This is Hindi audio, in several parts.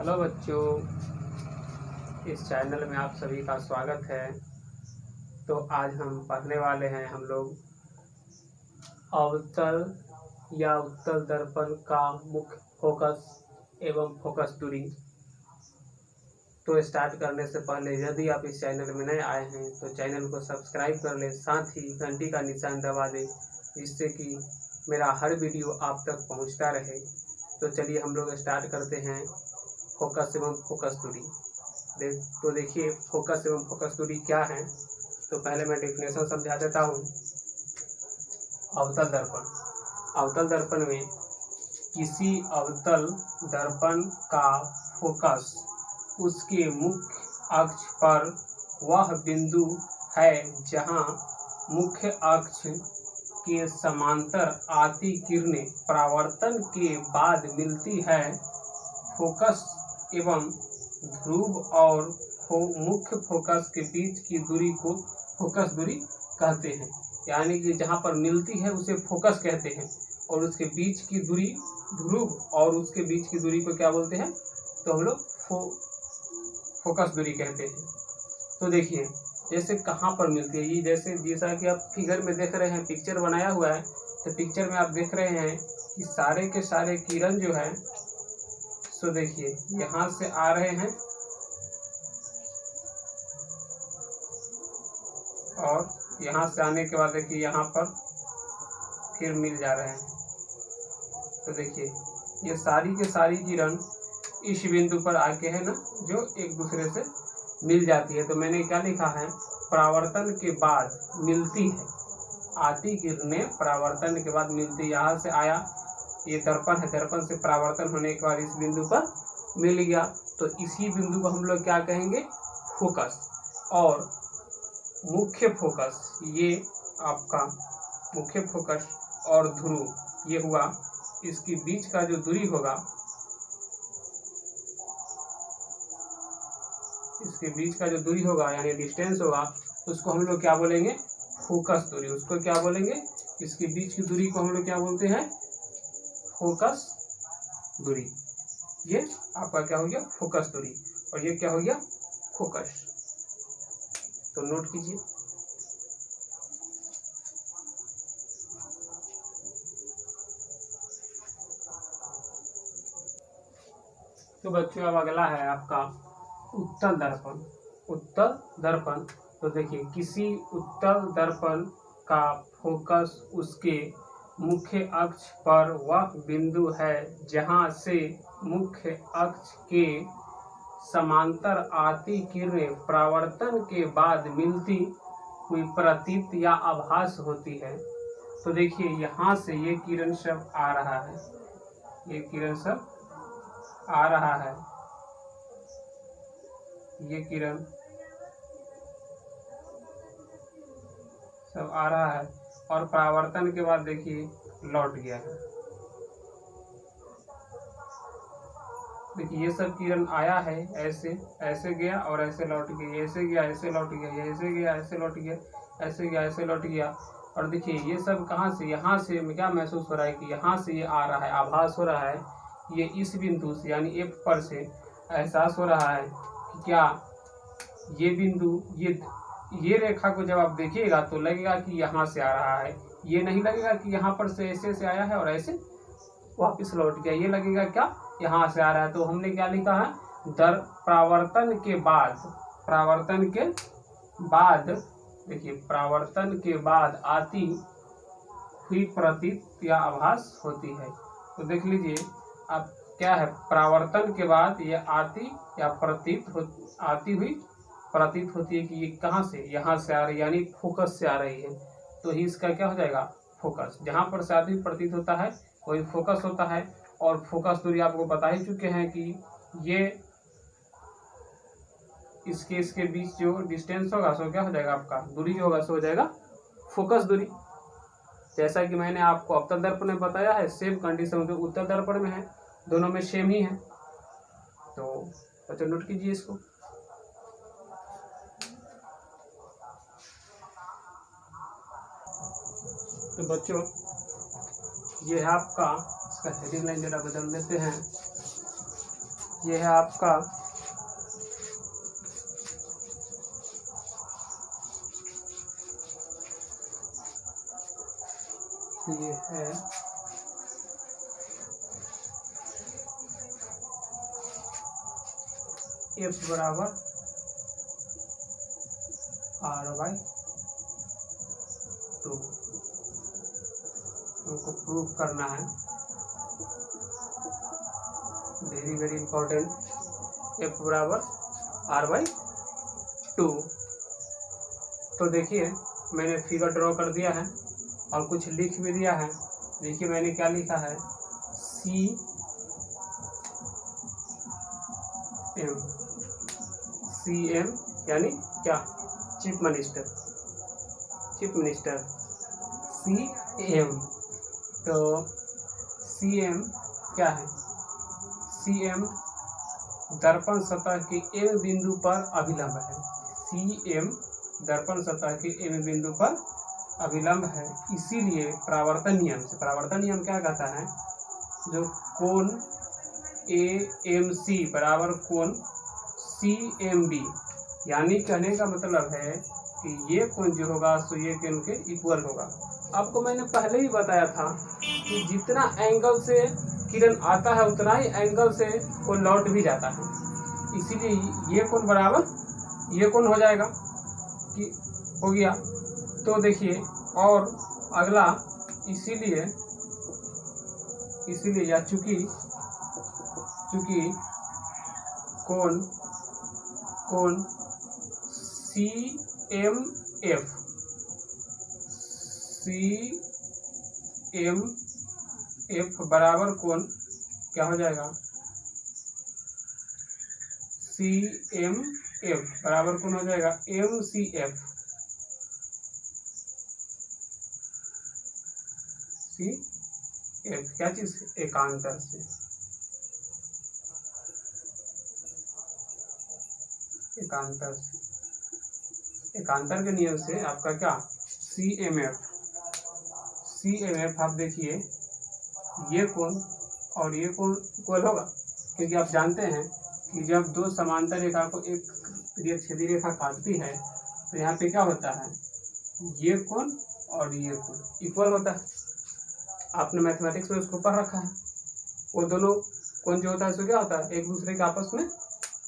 हेलो बच्चों, इस चैनल में आप सभी का स्वागत है। तो आज हम पढ़ने वाले हैं हम लोग अवतल या उत्तल दर्पण का मुख्य फोकस एवं फोकस दूरी। तो स्टार्ट करने से पहले यदि आप इस चैनल में नए आए हैं तो चैनल को सब्सक्राइब कर लें, साथ ही घंटी का निशान दबा दें जिससे कि मेरा हर वीडियो आप तक पहुंचता रहे। तो चलिए हम लोग स्टार्ट करते हैं फोकस एवं फोकस दूरी। तो देखिए फोकस एवं फोकस दूरी क्या है। तो पहले मैं डेफिनेशन समझा देता हूँ। अवतल दर्पण, अवतल दर्पण में किसी अवतल दर्पण का फोकस उसके मुख्य अक्ष पर वह बिंदु है जहाँ मुख्य अक्ष के समांतर आती किरणें परावर्तन के बाद मिलती है। फोकस एवं ध्रुव और मुख्य फोकस के बीच की दूरी को फोकस दूरी कहते हैं। यानी कि जहाँ पर मिलती है उसे फोकस कहते हैं और उसके बीच की दूरी ध्रुव और उसके बीच की दूरी को क्या बोलते हैं, तो हम लोग फोकस दूरी कहते हैं। तो देखिए जैसे कहाँ पर मिलती है ये, जैसा कि आप फिगर में देख रहे हैं, पिक्चर बनाया हुआ है। तो पिक्चर में आप देख रहे हैं कि सारे के सारे किरण जो है, तो देखिए यहाँ से आ रहे हैं और यहाँ से आने के बाद देखिए यहाँ पर फिर मिल जा रहे हैं। तो देखिए ये सारी के सारी किरण इस बिंदु पर आके है ना, जो एक दूसरे से मिल जाती है। तो मैंने क्या लिखा है, परावर्तन के बाद मिलती है। आती किरणें परावर्तन के बाद मिलती, यहाँ से आया, ये दर्पण है, दर्पण से परावर्तन होने के बाद इस बिंदु पर मिल गया। तो इसी बिंदु को हम लोग क्या कहेंगे, फोकस। और मुख्य फोकस, ये आपका मुख्य फोकस और ध्रुव ये हुआ, इसके बीच का जो दूरी होगा, इसके बीच का जो दूरी होगा यानी डिस्टेंस होगा, उसको हम लोग क्या बोलेंगे, फोकस दूरी। उसको क्या बोलेंगे, इसके बीच की दूरी को हम लोग क्या बोलते हैं, फोकस दूरी। ये आपका क्या हो गया, फोकस दूरी, और ये क्या हो गया, फोकस। तो नोट कीजिए। तो बच्चों अब अगला है आपका उत्तल दर्पण। उत्तल दर्पण, तो देखिए किसी उत्तल दर्पण का फोकस उसके मुख्य अक्ष पर वह बिंदु है जहां से मुख्य अक्ष के समांतर आती किरणें परावर्तन के बाद मिलती हुई प्रतीत या आभास होती है। तो देखिए यहाँ से ये किरण सब आ रहा है, ये किरण सब आ रहा है, ये किरण सब आ रहा है और परावर्तन के बाद देखिए लौट गया है। देखिए ये सब किरण आया है, ऐसे ऐसे गया और ऐसे लौट गया, ऐसे गया ऐसे लौट गया, ऐसे गया ऐसे लौट गया, ऐसे गया ऐसे लौट गया। और देखिए ये सब कहाँ से, यहाँ से क्या महसूस हो रहा है कि यहाँ से ये आ रहा है, आभास हो रहा है, ये इस बिंदु से यानी एफ पर से एहसास हो रहा है कि क्या ये बिंदु, ये रेखा को जब आप देखिएगा तो लगेगा कि यहाँ से आ रहा है। ये नहीं लगेगा कि यहाँ पर से ऐसे से आया है और ऐसे वापस लौट गया, ये लगेगा क्या, यहाँ से आ रहा है। तो हमने क्या लिखा है, परावर्तन के बाद, परावर्तन के बाद, देखिए परावर्तन के बाद आती हुई प्रतीत या आभास होती है। तो देख लीजिए अब क्या है, परावर्तन के बाद ये आती या आती हुई प्रतीत होती है कि ये कहाँ से, यहाँ से आ रही है, यानी फोकस से आ रही है। तो ही इसका क्या हो जाएगा, फोकस। जहाँ पर से आती हुई प्रतीत होता है वही फोकस होता है। और फोकस दूरी आपको बता ही चुके हैं कि ये इसके बीच जो डिस्टेंस होगा सो क्या हो जाएगा, आपका दूरी जो होगा सो हो जाएगा फोकस दूरी। जैसा कि मैंने आपको अवतल दर्पण में बताया है, सेम कंडीशन जो उत्तल दर्पण में है, दोनों में सेम ही है। तो बच्चों नोट कीजिए इसको। तो बच्चों ये है आपका, इसका हेडिंग लाइन जरा बदल देते हैं। ये है आपका ये है F बराबर R/2 हमको प्रूफ करना है, वेरी वेरी इंपॉर्टेंट। F बराबर R/2। तो देखिए मैंने फिगर ड्रॉ कर दिया है और कुछ लिख भी दिया है। देखिए मैंने क्या लिखा है, CM यानी क्या, चीफ मिनिस्टर CM। तो CM क्या है, CM दर्पण सतह के M बिंदु पर अभिलंब है। CM दर्पण सतह के M बिंदु पर अभिलंब है, इसीलिए परावर्तन नियम क्या कहता है, जो कोण AMC बराबर कोण CMB, यानी कहने का मतलब है कि ये कोण जो होगा सो ये कोण के इक्वल होगा। आपको मैंने पहले ही बताया था कि जितना एंगल से किरण आता है उतना ही एंगल से वो लौट भी जाता है, इसीलिए ये कोण बराबर ये कोण हो जाएगा कि हो गया। तो देखिए और अगला इसीलिए या चूंकि कोण CMF बराबर कोण क्या हो जाएगा, CMF बराबर कोण हो जाएगा MCF। क्या चीज, एकांतर से। एकांतर के नियम से आपका क्या, CMF आप देखिए ये कोण और ये कोण इक्वल होगा, क्योंकि आप जानते हैं कि जब दो समांतर रेखा को एक छेदी रेखा काटती है तो यहाँ पे क्या होता है, ये कोण और ये कोण इक्वल होता है। आपने मैथमेटिक्स में उसको पढ़ रखा है, वो दोनों कोण जो होता है सो क्या होता है, एक दूसरे के आपस में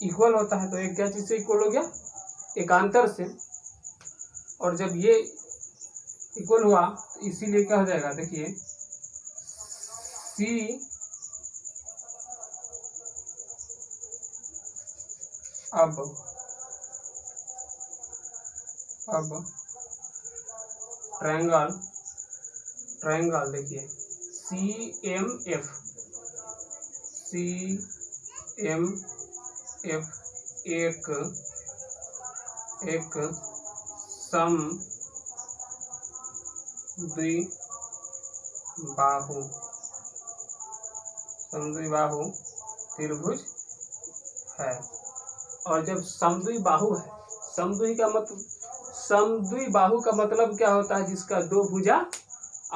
इक्वल होता है। तो एक क्या चीज से इक्वल हो गया, एकांतर से। और जब ये इक्वल हुआ तो इसीलिए क्या हो जाएगा, देखिए अब ट्रायंगल देखिए CMF एक समद्विबाहु त्रिभुज है। और जब समद्विबाहु है, समद्विबाहु का मतलब क्या होता है, जिसका दो भुजा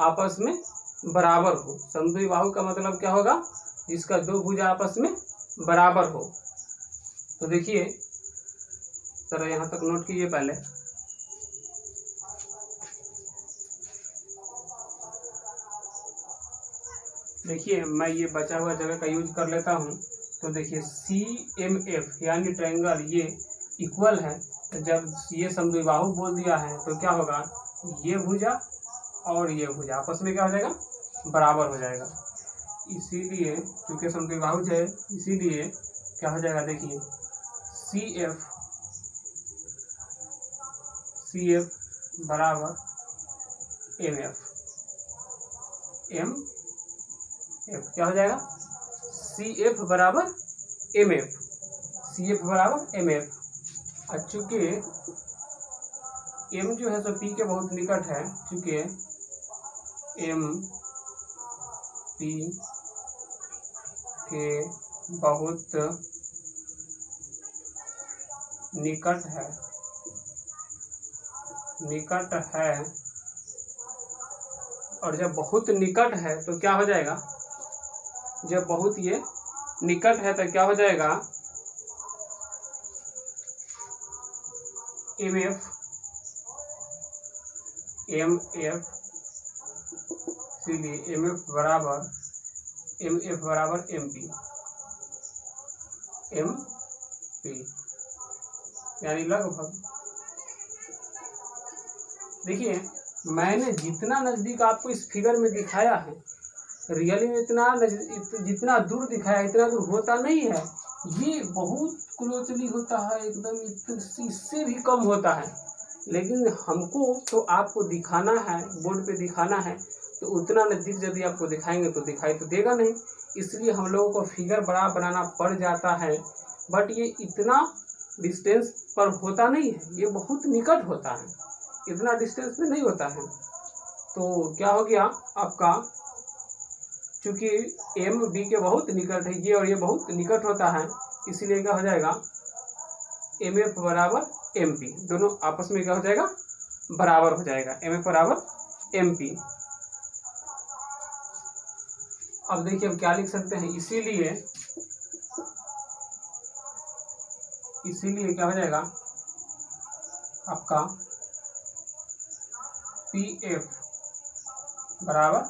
आपस में बराबर हो। समद्विबाहु का मतलब क्या होगा, जिसका दो भुजा आपस में बराबर हो। तो देखिए जरा यहाँ तक नोट कीजिए पहले। देखिए मैं ये बचा हुआ जगह का यूज कर लेता हूँ। तो देखिए CMF यानी ट्रायंगल ये इक्वल है, तो जब ये समद्विबाहु बोल दिया है तो क्या होगा, ये भुजा और ये भुजा आपस में क्या हो जाएगा, बराबर हो जाएगा। इसीलिए क्योंकि समद्विबाहु है इसीलिए क्या हो जाएगा, देखिए CF बराबर MF क्या हो जाएगा, CF बराबर MF। और चूंकि M जो है तो P के बहुत निकट है, चूंकि M P के बहुत निकट है और जब बहुत निकट है तो क्या हो जाएगा, जब बहुत ये निकट है तो क्या हो जाएगा, एम एफ इसीलिए एम एफ बराबर एम पी यानी लगभग। देखिए मैंने जितना नज़दीक आपको इस फिगर में दिखाया है, रियली में जितना दूर दिखाया इतना दूर होता नहीं है, ये बहुत क्लोजली होता है, एकदम इससे भी कम होता है। लेकिन हमको तो आपको दिखाना है, बोर्ड पे दिखाना है, तो उतना नज़दीक यदि आपको दिखाएंगे तो दिखाई तो देगा नहीं, इसलिए हम लोगों को फिगर बड़ा बनाना पड़ जाता है। बट ये इतना डिस्टेंस पर होता नहीं है, ये बहुत निकट होता है, इतना डिस्टेंस में नहीं होता है। तो क्या हो गया आपका, चूंकि एम बी के बहुत निकट है, ये और ये बहुत निकट होता है, इसीलिए क्या हो जाएगा, एम एफ बराबर एम पी, दोनों आपस में क्या हो जाएगा, बराबर हो जाएगा, एम एफ बराबर एम पी। अब देखिए अब क्या लिख सकते हैं, इसीलिए क्या हो जाएगा आपका पी एफ बराबर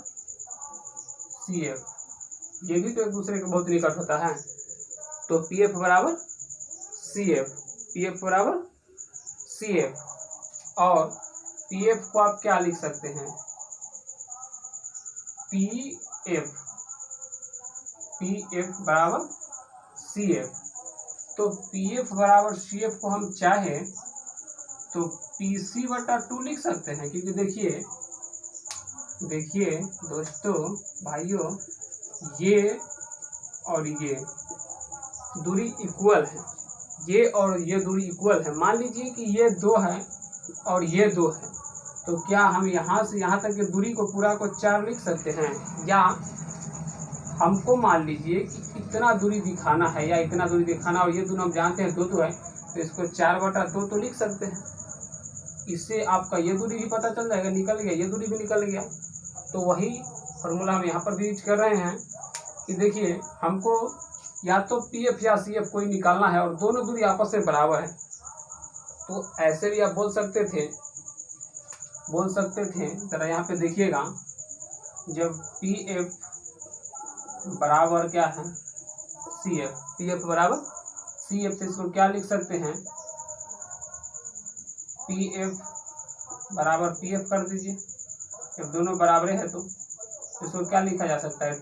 सी एफ, ये भी तो एक दूसरे के बहुत निकट होता है। तो पी एफ बराबर सी एफ, और पी एफ को आप क्या लिख सकते हैं, पी एफ बराबर सी एफ। तो पी एफ बराबर सी एफ को हम चाहे तो पी सी बटा 2 लिख सकते हैं, क्योंकि देखिए दोस्तों भाइयों, ये और ये दूरी इक्वल है, ये और ये दूरी इक्वल है। मान लीजिए कि ये 2 है और ये 2 है, तो क्या हम यहाँ से यहाँ तक की दूरी को पूरा को 4 लिख सकते हैं, या हमको मान लीजिए कि इतना दूरी दिखाना है या इतना दूरी दिखाना, और ये दोनों हम जानते हैं 2 है, तो इसको 4/2 तो लिख सकते हैं। इससे आपका ये दूरी भी पता चल जाएगा, निकल गया, ये दूरी भी निकल गया। तो वही फॉर्मूला हम यहाँ पर भी यूज कर रहे हैं कि देखिए हमको या तो पी एफ या सी एफ कोई निकालना है और दोनों दूरी आपस में बराबर है। तो ऐसे भी आप बोल सकते थे, जरा यहाँ पे देखिएगा, जब पी एफ बराबर क्या है सी एफ, पी एफ बराबर सी एफ, से इसको क्या लिख सकते हैं, पी एफ बराबर पी एफ कर दीजिए, जब दोनों बराबर है तो इसको क्या लिखा जा सकता है,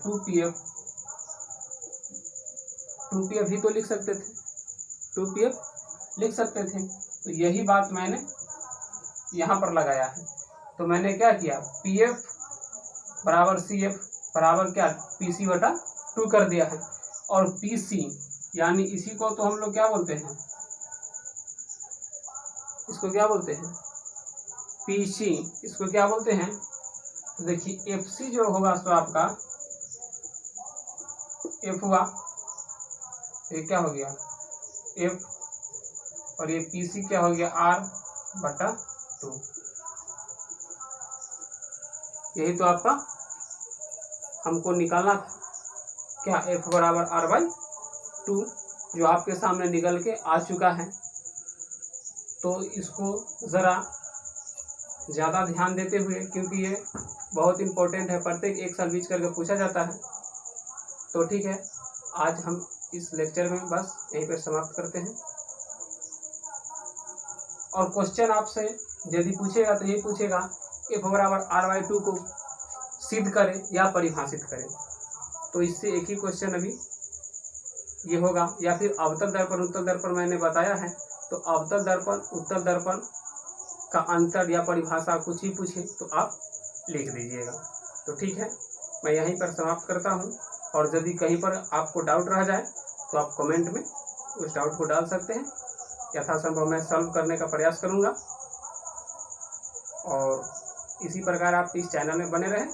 2pf ही तो लिख सकते थे, 2pf लिख सकते थे। तो यही बात मैंने यहाँ पर लगाया है। तो मैंने क्या किया, pf बराबर cf बराबर क्या, pc/2 कर दिया है, और pc यानी इसी को तो हम लोग क्या बोलते हैं, इसको क्या बोलते हैं, pc, इसको क्या बोलते हैं। तो देखिए fc जो होगा तो आपका f हुआ, तो ये क्या हो गया f, और ये pc क्या हो गया r/2। यही तो आपका हमको निकालना था, क्या f बराबर r/2, जो आपके सामने निकल के आ चुका है। तो इसको ज़रा ज़्यादा ध्यान देते हुए, क्योंकि ये बहुत इम्पोर्टेंट है, प्रत्येक 1 साल बीच करके पूछा जाता है। तो ठीक है, आज हम इस लेक्चर में बस यहीं पर समाप्त करते हैं। और क्वेश्चन आपसे यदि पूछेगा तो ये पूछेगा f बराबर r/2 को सिद्ध करें या परिभाषित करें। तो इससे एक ही क्वेश्चन अभी ये होगा, या फिर अवतल दर्पण उत्तल दर्पण मैंने बताया है, तो अवतल दर्पण उत्तल दर्पण का अंतर या परिभाषा कुछ ही पूछे तो आप लिख दीजिएगा। तो ठीक है, मैं यहीं पर समाप्त करता हूँ, और यदि कहीं पर आपको डाउट रह जाए तो आप कमेंट में उस डाउट को डाल सकते हैं, यथासंभव मैं सॉल्व करने का प्रयास करूँगा। और इसी प्रकार आप इस चैनल में बने रहें।